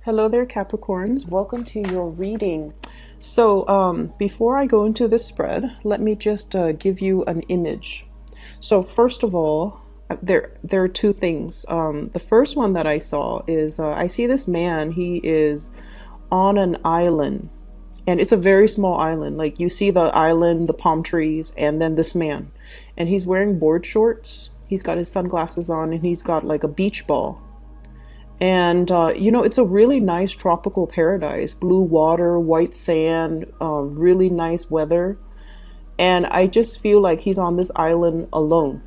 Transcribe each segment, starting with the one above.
Hello there, Capricorns. Welcome to your reading. So, before I go into this spread, let me just give you an image. So, first of all, there are two things. The first one that I saw is I see this man. He is on an island, and it's a very small island. Like you see the island, the palm trees, and then this man, and he's wearing board shorts. He's got his sunglasses on, and he's got like a beach ball. And, it's a really nice tropical paradise, blue water, white sand, really nice weather. And I just feel like he's on this island alone.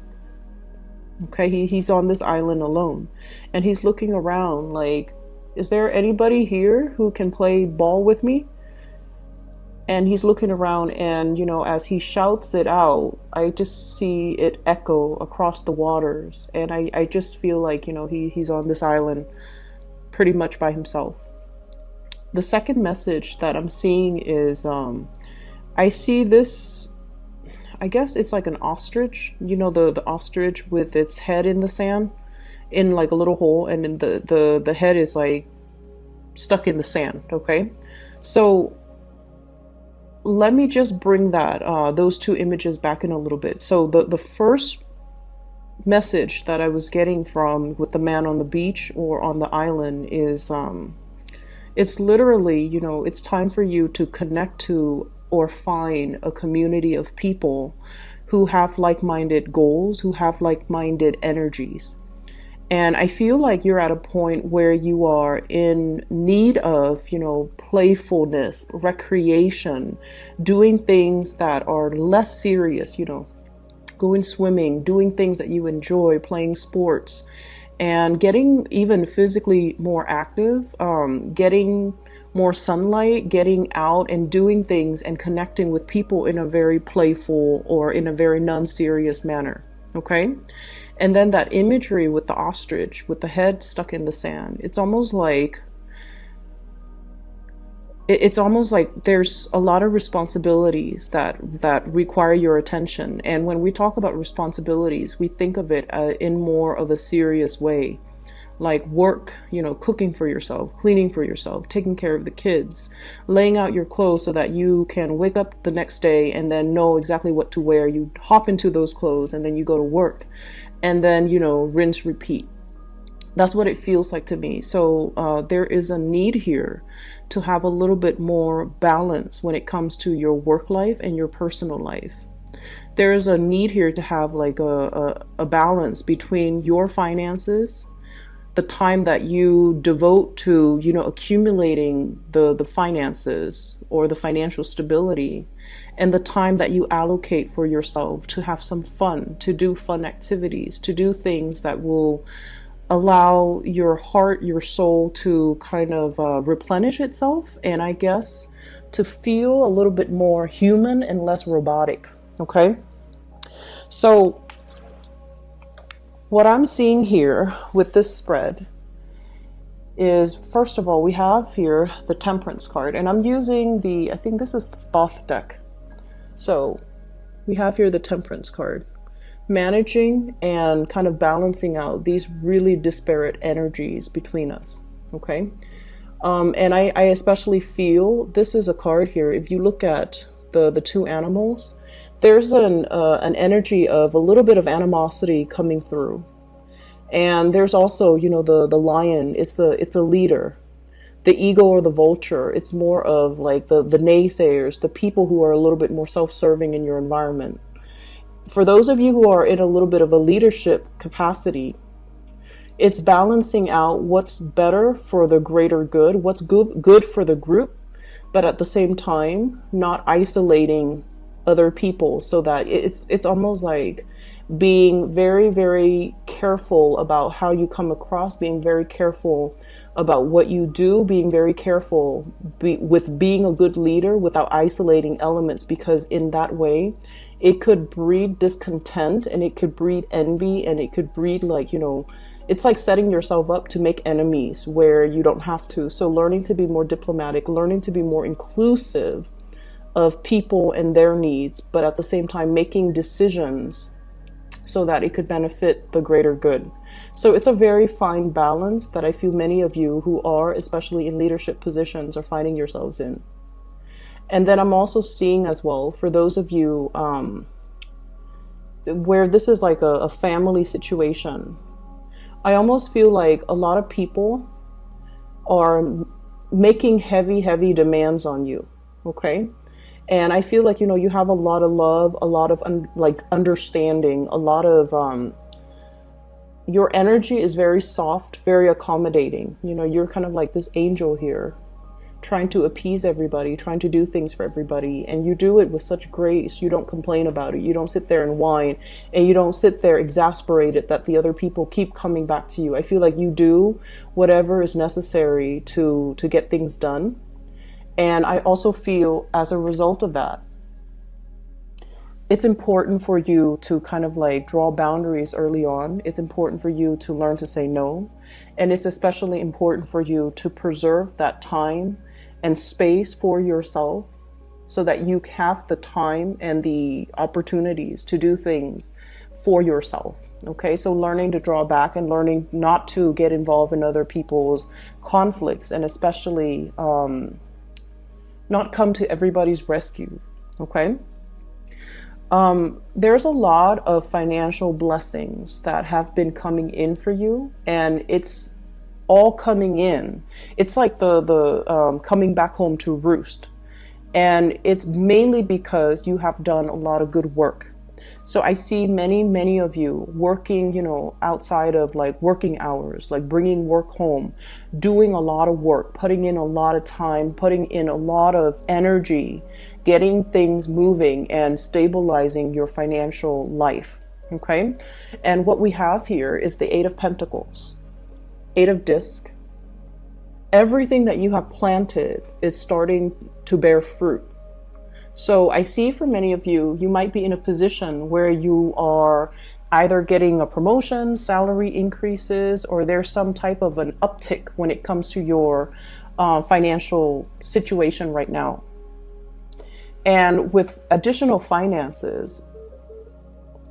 Okay, he's on this island alone. And he's looking around like, is there anybody here who can play ball with me? And he's looking around and, as he shouts it out, I just see it echo across the waters. And I just feel like, he's on this island pretty much by himself. The second message that I'm seeing is I see this, I guess it's like an ostrich, the ostrich with its head in the sand in like a little hole, and then the head is like stuck in the sand. Okay. So let me just bring those two images back in a little bit. So the first message that I was getting from with the man on the beach or on the island is it's literally, it's time for you to connect to or find a community of people who have like-minded goals, who have like-minded energies. And I feel like you're at a point where you are in need of, playfulness, recreation, doing things that are less serious, going swimming, doing things that you enjoy, playing sports, and getting even physically more active, getting more sunlight, getting out and doing things and connecting with people in a very playful or in a very non-serious manner. Okay. And then that imagery with the ostrich, with the head stuck in the sand, it's almost like there's a lot of responsibilities that require your attention. And when we talk about responsibilities, we think of it in more of a serious way, like work, cooking for yourself, cleaning for yourself, taking care of the kids, laying out your clothes so that you can wake up the next day and then know exactly what to wear. You hop into those clothes and then you go to work, and then, rinse, repeat. That's what it feels like to me. So there is a need here to have a little bit more balance when it comes to your work life and your personal life. There is a need here to have like a balance between your finances, the time that you devote to, accumulating the finances or the financial stability, and the time that you allocate for yourself to have some fun, to do fun activities, to do things that will allow your heart, your soul to kind of replenish itself, and I guess to feel a little bit more human and less robotic. Okay. So what I'm seeing here with this spread is, first of all, we have here the Temperance card, and I'm using I think this is the Thoth deck. So we have here the Temperance card, managing and kind of balancing out these really disparate energies between us. Okay. And I especially feel this is a card here. If you look at the two animals, there's an energy of a little bit of animosity coming through. And there's also, the lion, it's a leader. The eagle or the vulture, it's more of like the naysayers, the people who are a little bit more self-serving in your environment. For those of you who are in a little bit of a leadership capacity, it's balancing out what's better for the greater good, what's good for the group, but at the same time, not isolating other people, so that it's almost like being very, very careful about how you come across, being very careful about what you do, being very careful with being a good leader without isolating elements, because in that way it could breed discontent, and it could breed envy, and it could breed it's like setting yourself up to make enemies where you don't have to. So learning to be more diplomatic, learning to be more inclusive of people and their needs, but at the same time making decisions so that it could benefit the greater good. So it's a very fine balance that I feel many of you who are, especially in leadership positions, are finding yourselves in. And then I'm also seeing as well, for those of you where this is like a family situation, I almost feel like a lot of people are making heavy demands on you, okay? And I feel like, you have a lot of love, a lot of understanding, a lot of, your energy is very soft, very accommodating. You're kind of like this angel here, trying to appease everybody, trying to do things for everybody. And you do it with such grace. You don't complain about it. You don't sit there and whine, and you don't sit there exasperated that the other people keep coming back to you. I feel like you do whatever is necessary to get things done. And I also feel, as a result of that, it's important for you to kind of like draw boundaries early on. It's important for you to learn to say no. And it's especially important for you to preserve that time and space for yourself, so that you have the time and the opportunities to do things for yourself. Okay, so learning to draw back and learning not to get involved in other people's conflicts, and especially not come to everybody's rescue. Okay. There's a lot of financial blessings that have been coming in for you, and it's all coming in. It's like the coming back home to roost. And it's mainly because you have done a lot of good work. So I see many of you working, outside of like working hours, like bringing work home, doing a lot of work, putting in a lot of time, putting in a lot of energy, getting things moving and stabilizing your financial life. Okay. And what we have here is the Eight of Pentacles, Eight of Disc. Everything that you have planted is starting to bear fruit. So I see for many of you, you might be in a position where you are either getting a promotion, salary increases, or there's some type of an uptick when it comes to your financial situation right now. And with additional finances,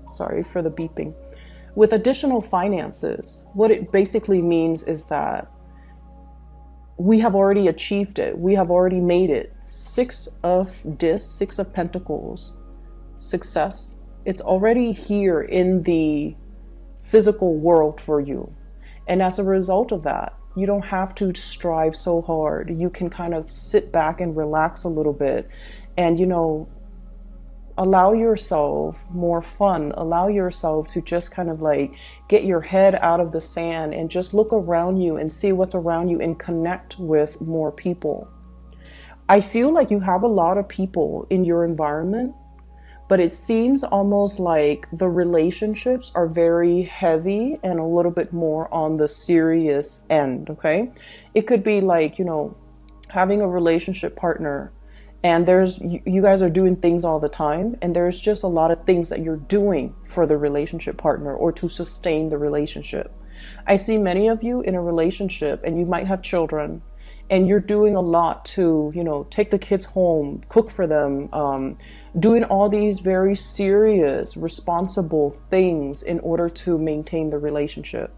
sorry for the beeping. With additional finances, what it basically means is that we have already achieved it. We have already made it. Six of Discs, Six of Pentacles, success. It's already here in the physical world for you. And as a result of that, you don't have to strive so hard. You can kind of sit back and relax a little bit and, allow yourself more fun. Allow yourself to just kind of like get your head out of the sand and just look around you and see what's around you and connect with more people. I feel like you have a lot of people in your environment, but it seems almost like the relationships are very heavy and a little bit more on the serious end, okay? It could be like, having a relationship partner and you guys are doing things all the time, and there's just a lot of things that you're doing for the relationship partner or to sustain the relationship. I see many of you in a relationship, and you might have children, and you're doing a lot to, take the kids home, cook for them, doing all these very serious, responsible things in order to maintain the relationship.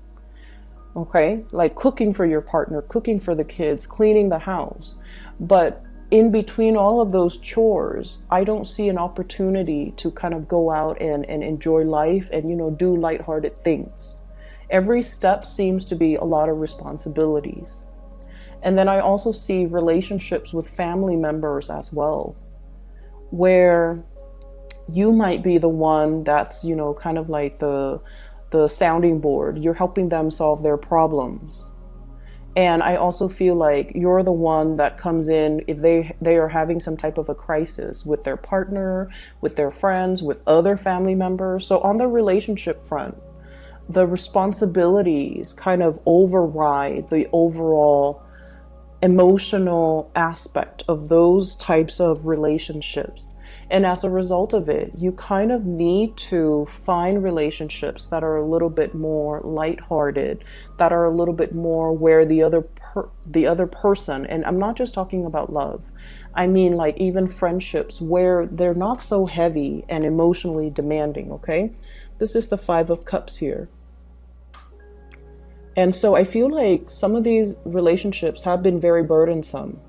Okay, like cooking for your partner, cooking for the kids, cleaning the house. But in between all of those chores, I don't see an opportunity to kind of go out and enjoy life and, do lighthearted things. Every step seems to be a lot of responsibilities. And then I also see relationships with family members as well, where you might be the one that's, kind of like the sounding board. You're helping them solve their problems. And I also feel like you're the one that comes in if they are having some type of a crisis with their partner, with their friends, with other family members. So on the relationship front, the responsibilities kind of override the overall emotional aspect of those types of relationships. And as a result of it, you kind of need to find relationships that are a little bit more lighthearted, that are a little bit more where the other person, and I'm not just talking about love, I mean like even friendships where they're not so heavy and emotionally demanding, okay? This is the Five of Cups here. And so I feel like some of these relationships have been very burdensome.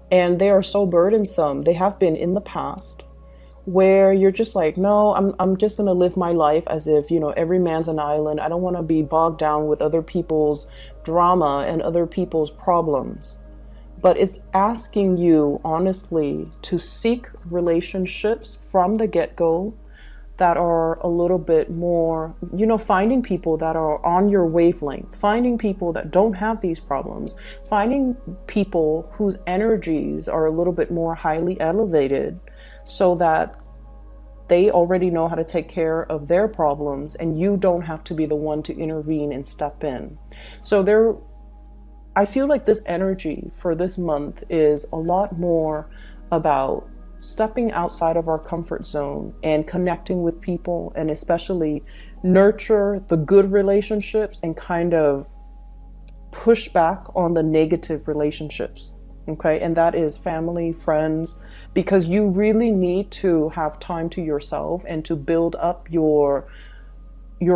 And they are so burdensome. They have been in the past, where you're just like, no, I'm just going to live my life as if, you know, every man's an island. I don't want to be bogged down with other people's drama and other people's problems. But it's asking you, honestly, to seek relationships from the get-go that are a little bit more, you know, finding people that are on your wavelength, finding people that don't have these problems, finding people whose energies are a little bit more highly elevated, so that they already know how to take care of their problems and you don't have to be the one to intervene and step in. So I feel like this energy for this month is a lot more about stepping outside of our comfort zone and connecting with people, and especially nurture the good relationships and kind of push back on the negative relationships. Okay, and that is family, friends, because you really need to have time to yourself and to build up your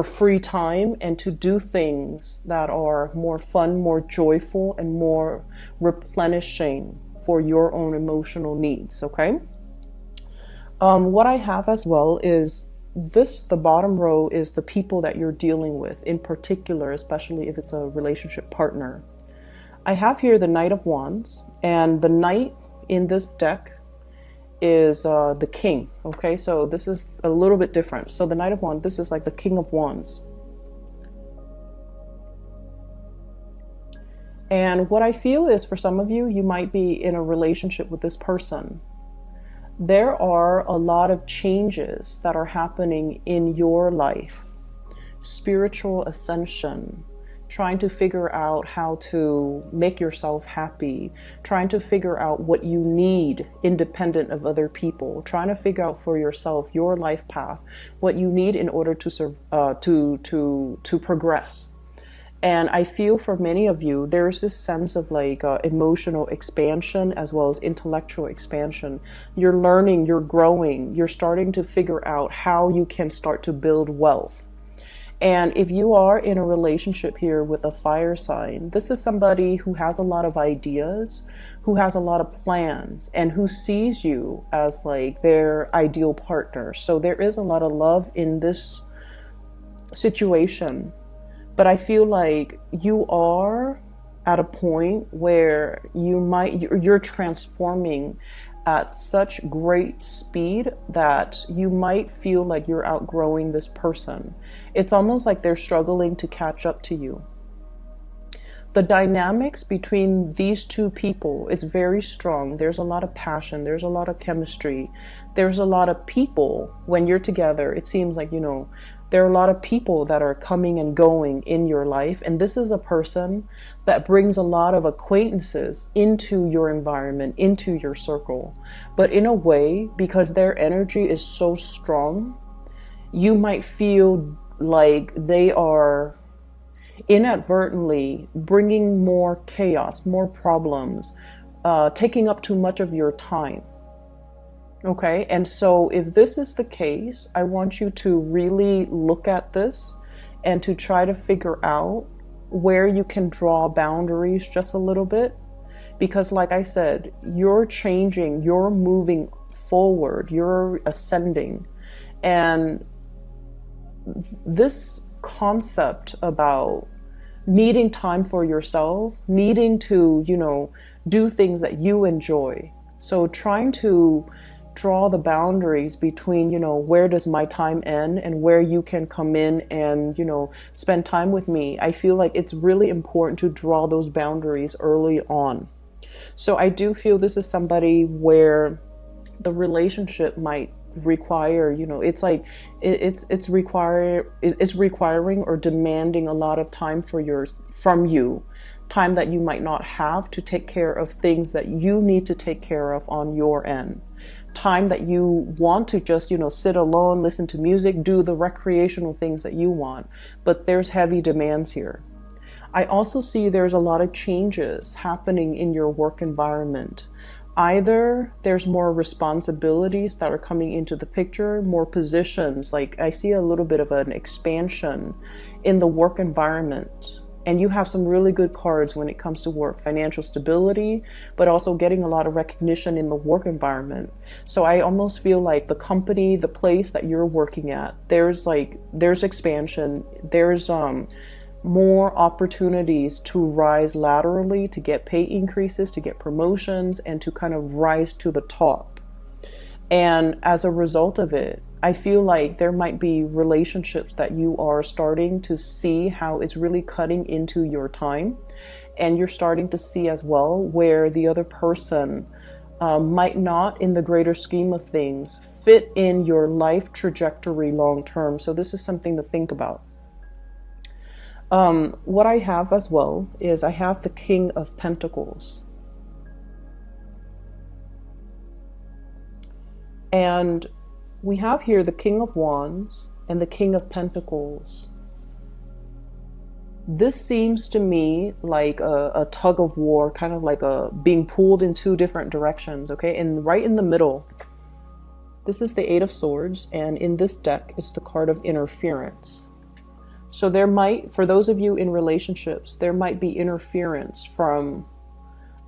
free time and to do things that are more fun, more joyful, and more replenishing for your own emotional needs. Okay. What I have as well is the bottom row is the people that you're dealing with in particular, especially if it's a relationship partner. I have here the Knight of Wands, and the Knight in this deck is the King. Okay, so this is a little bit different. So the Knight of Wands, this is like the King of Wands. And what I feel is, for some of you, you might be in a relationship with this person. There are a lot of changes that are happening in your life. Spiritual ascension, trying to figure out how to make yourself happy, trying to figure out what you need independent of other people, trying to figure out for yourself your life path, what you need in order to progress. And I feel for many of you, there's this sense of like emotional expansion as well as intellectual expansion. You're learning, you're growing, you're starting to figure out how you can start to build wealth. And if you are in a relationship here with a fire sign, this is somebody who has a lot of ideas, who has a lot of plans, and who sees you as like their ideal partner. So there is a lot of love in this situation. But I feel like you are at a point where you're transforming at such great speed that you might feel like you're outgrowing this person. It's almost like they're struggling to catch up to you. The dynamics between these two people, it's very strong. There's a lot of passion. There's a lot of chemistry. There's a lot of people when you're together. It seems like, you know, there are a lot of people that are coming and going in your life. And this is a person that brings a lot of acquaintances into your environment, into your circle. But in a way, because their energy is so strong, you might feel like they are inadvertently bringing more chaos, more problems, taking up too much of your time. Okay, and so if this is the case, I want you to really look at this and to try to figure out where you can draw boundaries just a little bit. Because like I said, you're changing, you're moving forward, you're ascending. And this concept about needing time for yourself, needing to, you know, do things that you enjoy. So trying to draw the boundaries between, you know, where does my time end and where you can come in and, you know, spend time with me. I feel like it's really important to draw those boundaries early on. So I do feel this is somebody where the relationship might require, you know, it's like it's requiring or demanding a lot of time from you, time that you might not have to take care of things that you need to take care of on your end. Time that you want to just, you know, sit alone, listen to music, do the recreational things that you want. But there's heavy demands here. I also see there's a lot of changes happening in your work environment. Either there's more responsibilities that are coming into the picture, more positions. Like I see a little bit of an expansion in the work environment. And you have some really good cards when it comes to work, financial stability, but also getting a lot of recognition in the work environment. So I almost feel like the company, the place that you're working at, there's expansion, there's more opportunities to rise laterally, to get pay increases, to get promotions, and to kind of rise to the top. And as a result of it, I feel like there might be relationships that you are starting to see how it's really cutting into your time. And you're starting to see as well where the other person might not, in the greater scheme of things, fit in your life trajectory long term. So this is something to think about. What I have as well is I have the King of Pentacles. And we have here the King of Wands and the King of Pentacles. This seems to me like a tug of war, kind of like being pulled in two different directions, okay? And right in the middle, this is the Eight of Swords, and in this deck is the card of interference. So there might, for those of you in relationships, there might be interference from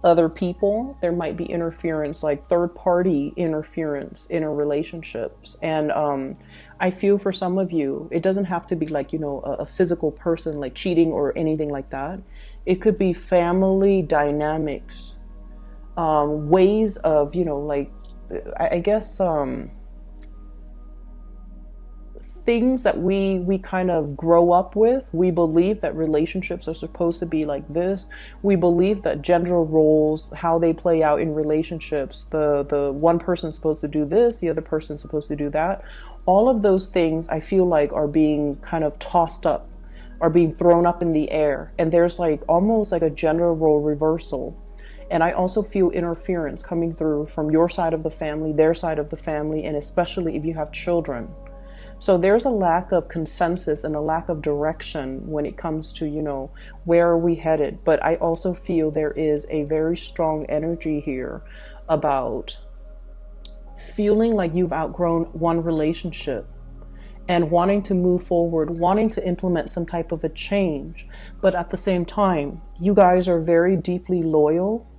other people. There might be interference, like third-party interference in our relationships. And I feel for some of you, it doesn't have to be like, you know, a physical person like cheating or anything like that. It could be family dynamics, ways of, you know, like, I guess, things that we kind of grow up with. We believe that relationships are supposed to be like this. We believe that gender roles, how they play out in relationships, the one person's supposed to do this, the other person's supposed to do that. All of those things I feel like are being kind of tossed up, are being thrown up in the air. And there's like almost like a gender role reversal. And I also feel interference coming through from your side of the family, their side of the family, and especially if you have children. So there's a lack of consensus and a lack of direction when it comes to, you know, where are we headed? But I also feel there is a very strong energy here about feeling like you've outgrown one relationship and wanting to move forward, wanting to implement some type of a change. But at the same time, you guys are very deeply loyal.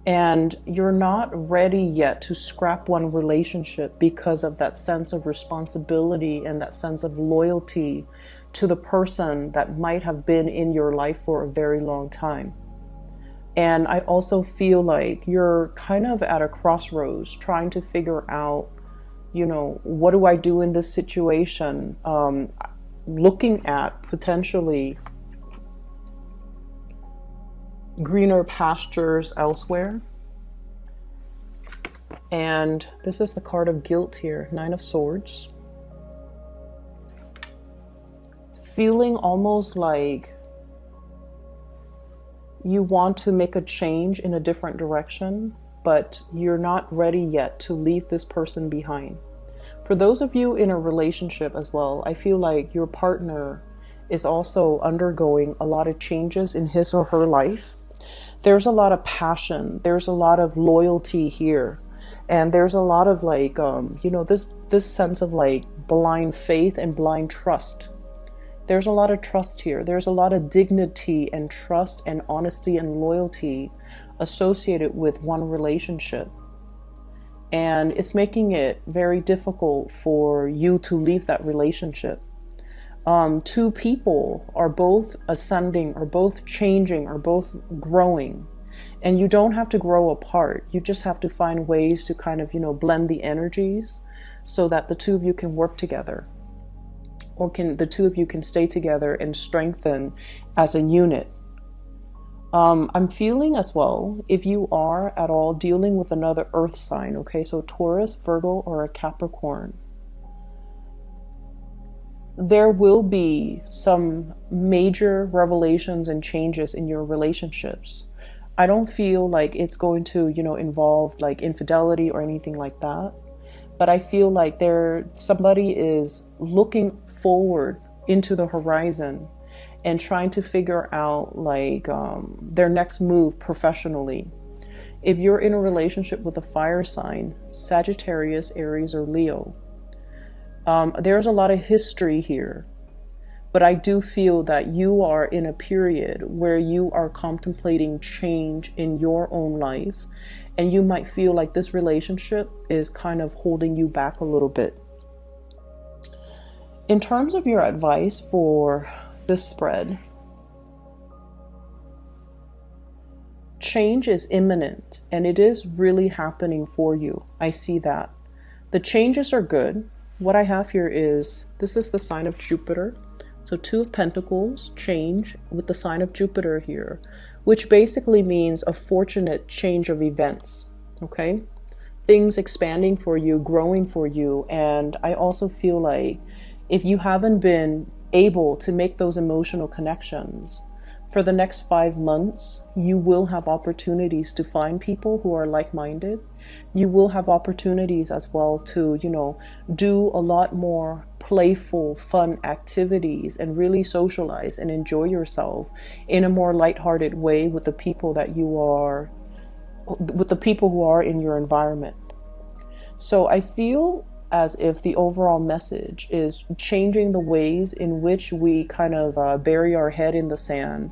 And you're not ready yet to scrap one relationship because of that sense of responsibility and that sense of loyalty to the person that might have been in your life for a very long time. And I also feel like you're kind of at a crossroads trying to figure out, you know, what do I do in this situation? Looking at potentially greener pastures elsewhere. And this is the card of guilt here, Nine of Swords. Feeling almost like you want to make a change in a different direction, but you're not ready yet to leave this person behind. For those of you in a relationship as well, I feel like your partner is also undergoing a lot of changes in his or her life. There's a lot of passion. There's a lot of loyalty here. And there's a lot of like, you know, this sense of like blind faith and blind trust. There's a lot of trust here. There's a lot of dignity and trust and honesty and loyalty associated with one relationship. And it's making it very difficult for you to leave that relationship. Two people are both ascending, or both changing, or both growing. And you don't have to grow apart. You just have to find ways to kind of, you know, blend the energies so that the two of you can work together. Or the two of you can stay together and strengthen as a unit. I'm feeling as well, if you are at all dealing with another earth sign, okay, so Taurus, Virgo, or a Capricorn, there will be some major revelations and changes in your relationships. I don't feel like it's going to, you know, involve like infidelity or anything like that. But I feel like somebody is looking forward into the horizon and trying to figure out like their next move professionally. If you're in a relationship with a fire sign, Sagittarius, Aries, or Leo, there's a lot of history here. But I do feel that you are in a period where you are contemplating change in your own life, and you might feel like this relationship is kind of holding you back a little bit. In terms of your advice for this spread, change is imminent, and it is really happening for you. I see that. The changes are good. What I have here is, this is the sign of Jupiter. So Two of Pentacles, change with the sign of Jupiter here, which basically means a fortunate change of events, okay? Things expanding for you, growing for you. And I also feel like if you haven't been able to make those emotional connections, for the next 5 months, you will have opportunities to find people who are like-minded. You will have opportunities as well to, do a lot more playful, fun activities and really socialize and enjoy yourself in a more lighthearted way with the people who are in your environment. So I feel as if the overall message is changing the ways in which we kind of bury our head in the sand,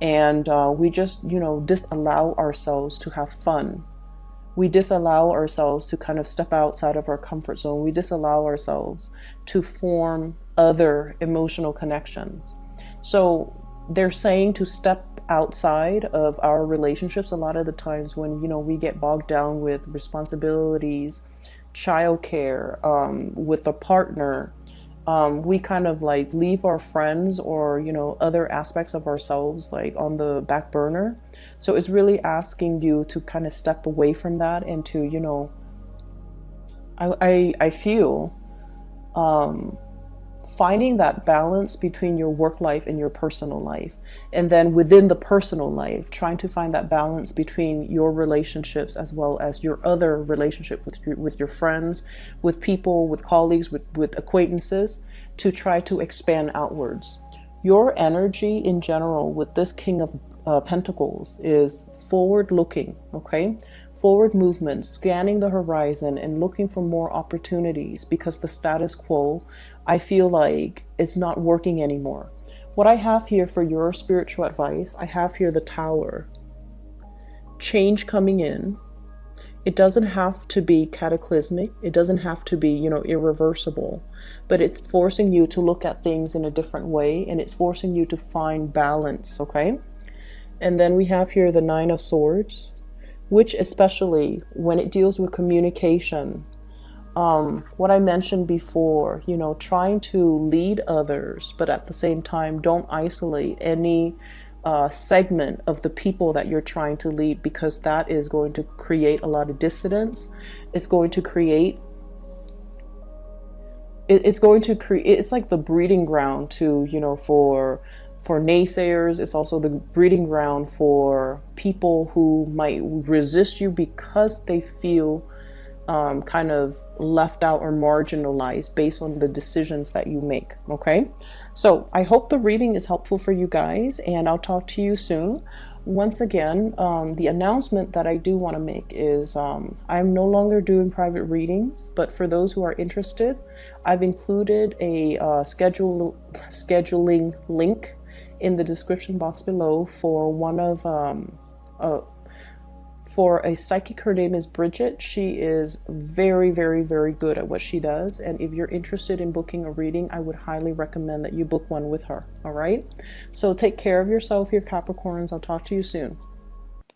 and we just, disallow ourselves to have fun. We disallow ourselves to kind of step outside of our comfort zone. We disallow ourselves to form other emotional connections. So they're saying to step outside of our relationships a lot of the times when, we get bogged down with responsibilities, childcare, with a partner. We kind of like leave our friends or, other aspects of ourselves like on the back burner. So it's really asking you to kind of step away from that and to, I feel finding that balance between your work life and your personal life. And then within the personal life, trying to find that balance between your relationships as well as your other relationship with your friends, with people, with colleagues, with acquaintances, to try to expand outwards. Your energy in general with this King of Pentacles is forward looking, okay? Forward movement, scanning the horizon and looking for more opportunities, because the status quo, I feel like, it's not working anymore. What I have here for your spiritual advice, I have here the Tower. Change coming in. It doesn't have to be cataclysmic. It doesn't have to be, irreversible, but it's forcing you to look at things in a different way, and it's forcing you to find balance, okay? And then we have here the Nine of Swords, which especially when it deals with communication, what I mentioned before, trying to lead others, but at the same time, don't isolate any segment of the people that you're trying to lead, because that is going to create a lot of dissonance. It's going to create, it's like the breeding ground to, for naysayers. It's also the breeding ground for people who might resist you because they feel kind of left out or marginalized based on the decisions that you make. Okay, so I hope the reading is helpful for you guys, and I'll talk to you soon. Once again, the announcement that I do want to make is I'm no longer doing private readings, but for those who are interested, I've included a scheduling link in the description box below for one of for a psychic. Her name is Bridget. She is very, very, very good at what she does. And if you're interested in booking a reading, I would highly recommend that you book one with her. All right. So take care of yourself, your Capricorns. I'll talk to you soon.